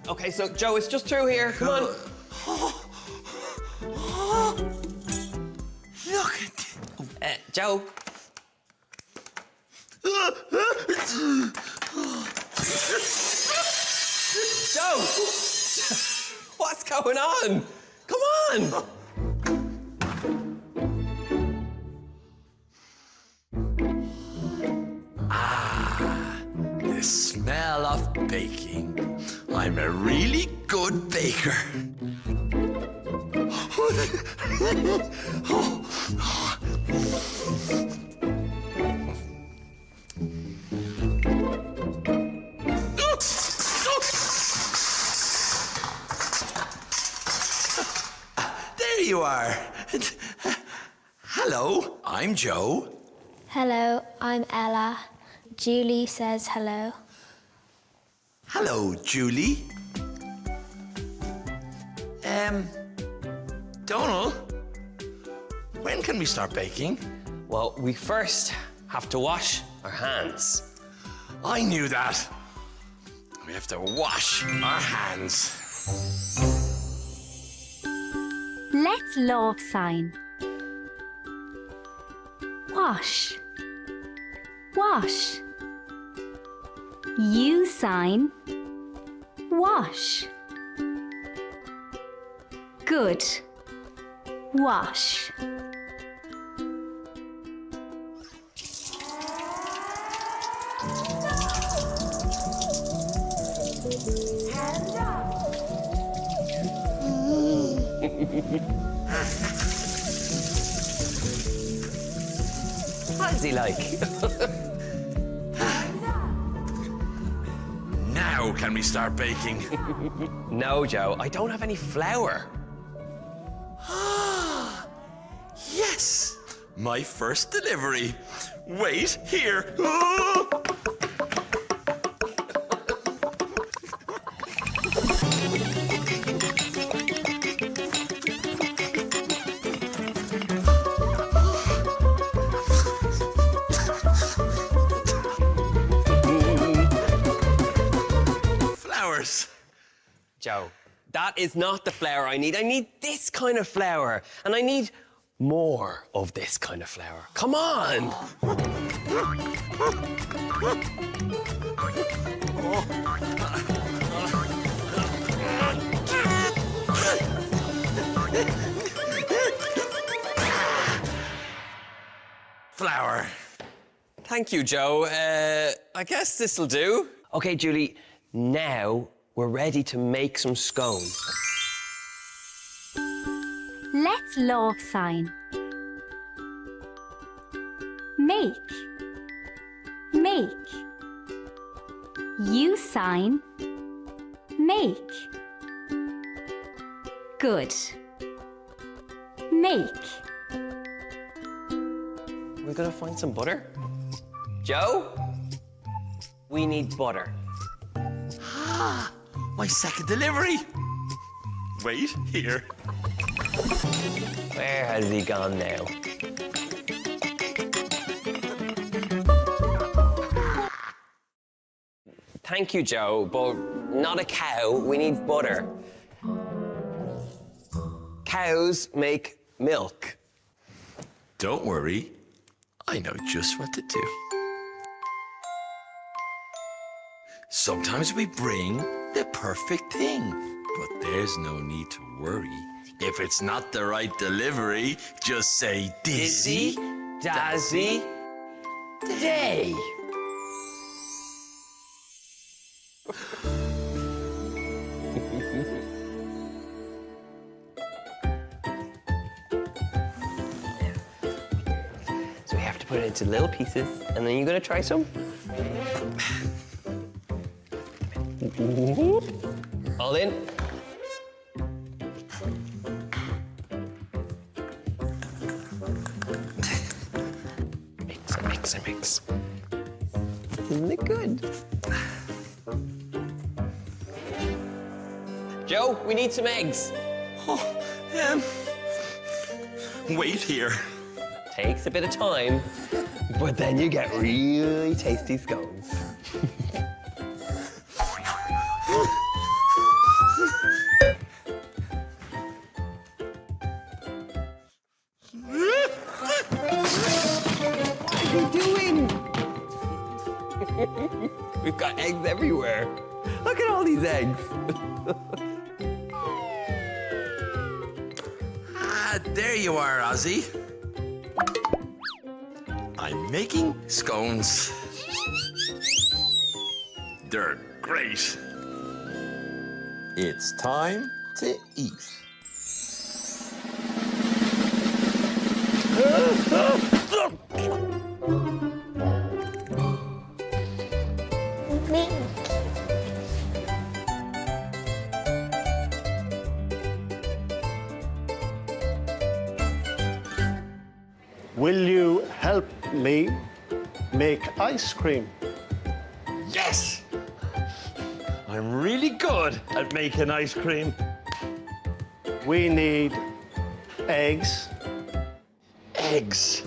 Okay, so Joe, it's just through here. Come on. Look at this. Joe. Joe! What's going on? Come on! The smell of baking. I'm a really good baker. There you are. Hello, I'm Joe. Hello, I'm Ella. Julie says hello. Hello, Julie. Donald, when can we start baking? Well, we first have to wash our hands. I knew that. We have to wash our hands. Let's love sign. Wash. Wash. You sign. Wash. Good. Wash. What is he like? Now can we start baking? No, Joe, I don't have any flour. Yes, my first delivery. Wait here. Flowers. Joe, that is not the flour I need. I need this kind of flour. And I need more of this kind of flour. Come on! Flour. Thank you, Joe. I guess this'll do. Okay, Julie, now we're ready to make some scones. Let's love sign. Make. Make. You sign. Make. Good. Make. We're gonna find some butter. Joe? We need butter. My second delivery. Wait here. Where has he gone now? Thank you, Joe, but not a cow. We need butter. Cows make milk. Don't worry. I know just what to do. Sometimes we bring the perfect thing, but there's no need to worry. If it's not the right delivery, just say Dizzy, Dazzy, Day. So we have to put it into little pieces, and then you're gonna try some? All in. Mix and mix and mix. Isn't it good? Joe, we need some eggs. Wait here. Takes a bit of time, but then you get really tasty scones. eggs everywhere. Look at all these eggs. There you are, Ozzy. I'm making scones. They're great. It's time to eat. Mink. Will you help me make ice cream? Yes! I'm really good at making ice cream. We need eggs, Eggs.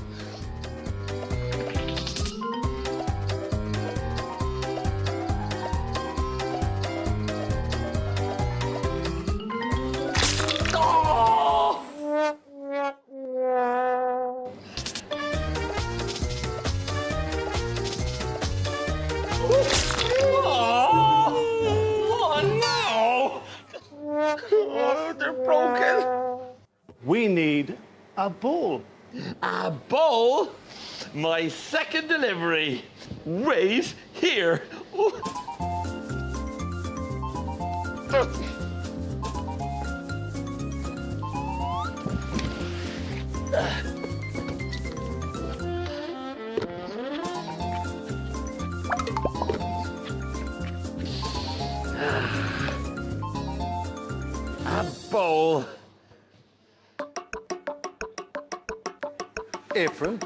we need a bowl. A bowl? My second delivery. Right here. Ooh. A bowl. Apron.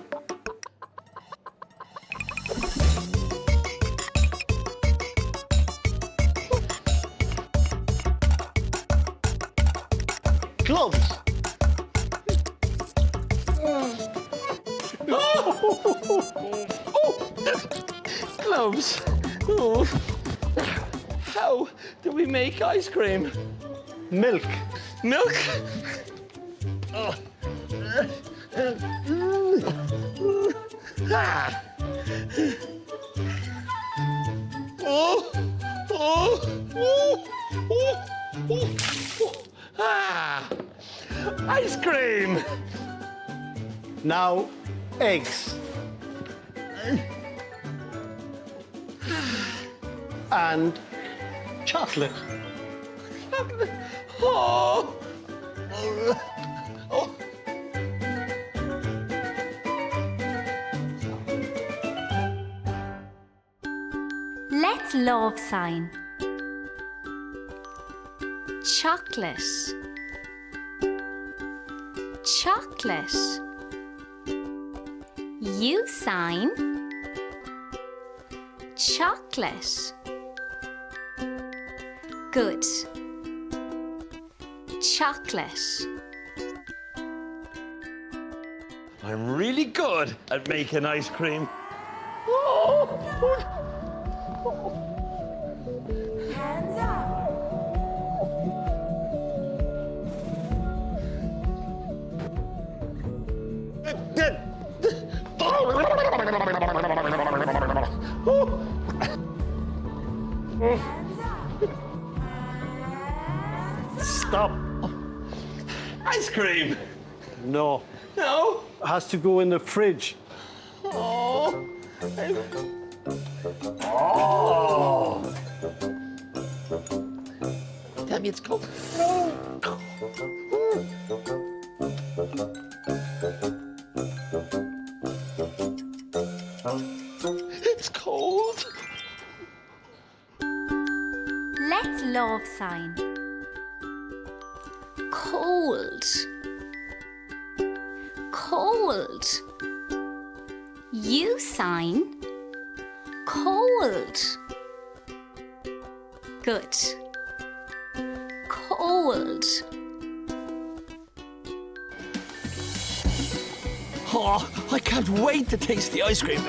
Gloves. Gloves. Oh. How do we make ice cream? Milk. Milk? Oh. Ah. Oh. Oh. Oh. Oh. Oh. Ah. Ice cream. Now, eggs. And chocolate. Oh. Oh. Let's love sign. Chocolate. Chocolate. You sign. Chocolate. Good. Chocolate. I'm really good at making ice cream. Hands up. Hands up. Stop. Ice cream. No. No. Has to go in the fridge. Oh. Oh. Tell me it's cold. It's cold. Let's love sign. Cold. Cold. You sign. Cold. Good. Cold. Oh, I can't wait to taste the ice cream.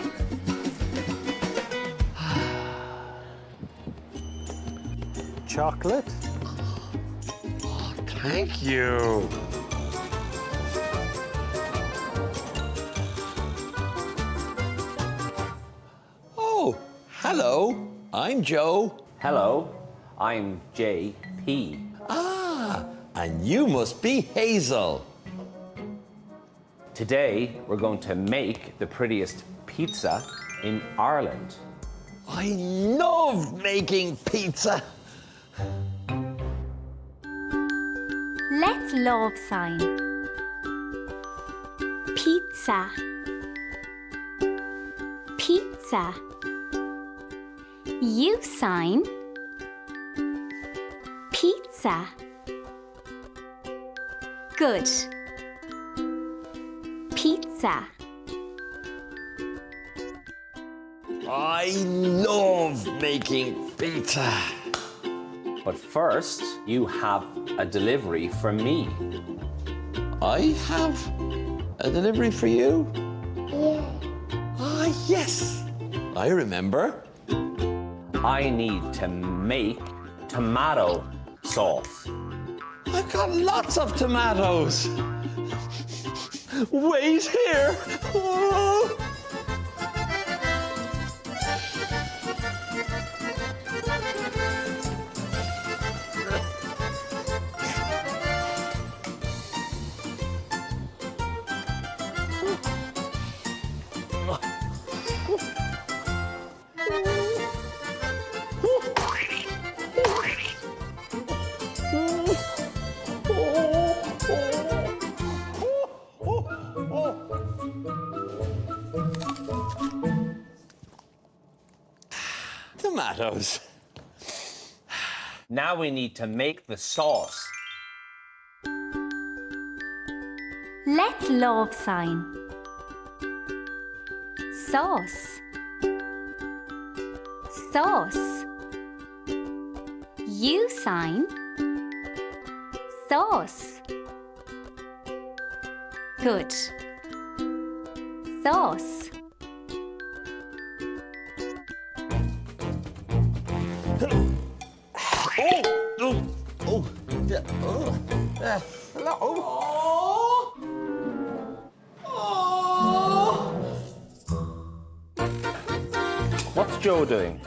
Chocolate. Thank you. Oh, hello. I'm Joe. Hello, I'm JP. Ah, and you must be Hazel. Today, we're going to make the prettiest pizza in Ireland. I love making pizza. Let's love sign. Pizza. Pizza. You sign. Pizza. Good. Pizza. I love making pizza. But first, you have a delivery from me. I have a delivery for you? Yeah. Ah, yes. I remember. I need to make tomato sauce. I've got lots of tomatoes. Wait here. Oh. Tomatoes. Now we need to make the sauce. Let's love sign. Sauce. Sauce. You sign. Sauce. Good. Sauce. What's Joe doing?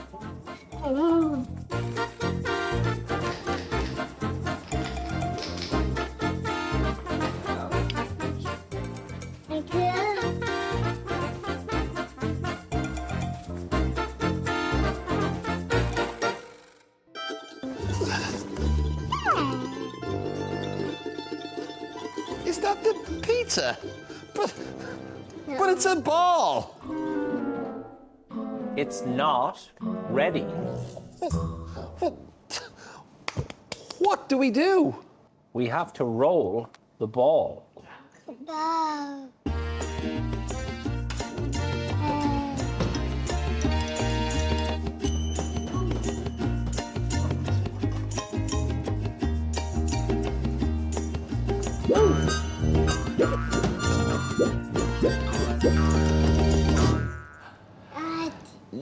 Is that the pizza? But it's a ball. It's not ready. What do we do? We have to roll the ball.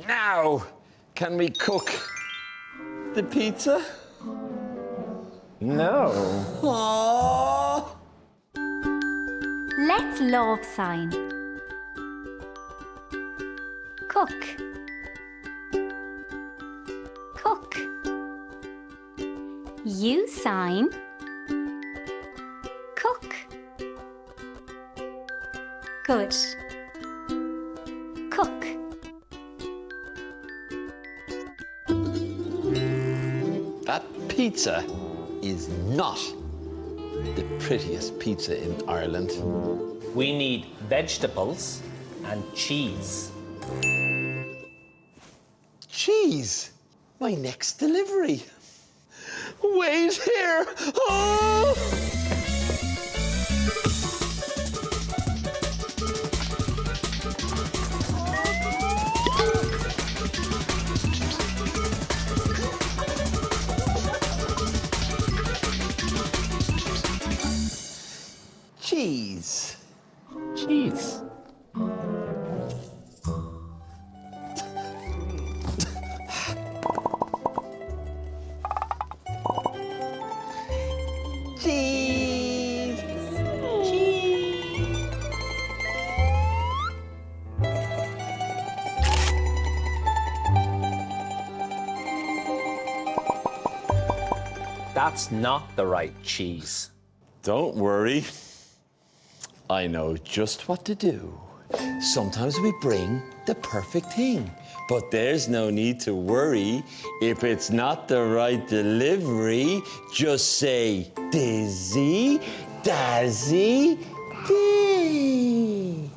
Now, can we cook the pizza? No. Aww. Let's love sign. Cook. Cook. You sign. Cook. Good. Cook. That pizza is not the prettiest pizza in Ireland. We need vegetables and cheese. Cheese, my next delivery. Wait here. Oh! Cheese. Cheese. Cheese. That's not the right cheese. Don't worry. I know just what to do. Sometimes we bring the perfect thing, but there's no need to worry. If it's not the right delivery, just say dizzy, dazzy, dee.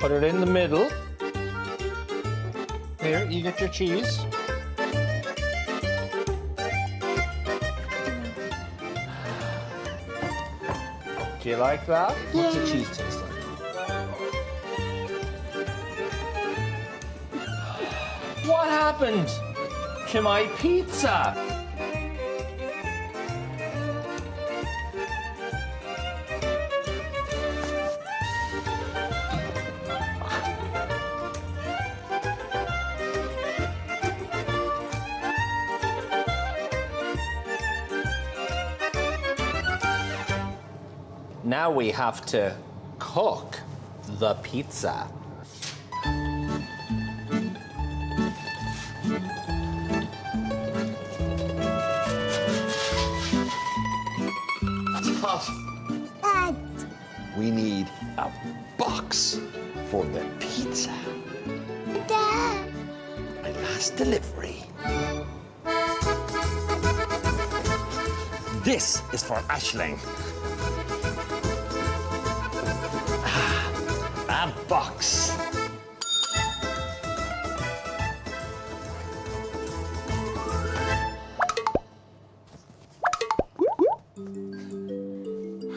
Put it in the middle. Here, you get your cheese. Do you like that? What's the cheese taste like? What happened to my pizza? Now we have to cook the pizza. Todd, we need a box for the pizza. Dad. My last delivery. This is for Aisling. A box.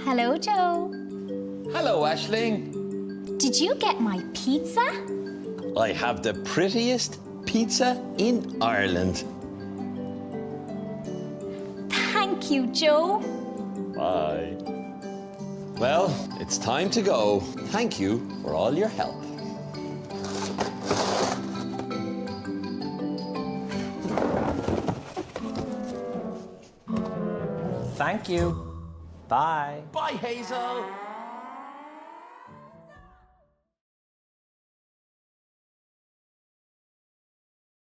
Hello, Joe. Hello, Aisling. Did you get my pizza? I have the prettiest pizza in Ireland. Thank you, Joe. Bye. Well, it's time to go. Thank you for all your help. Thank you. Bye. Bye, Hazel.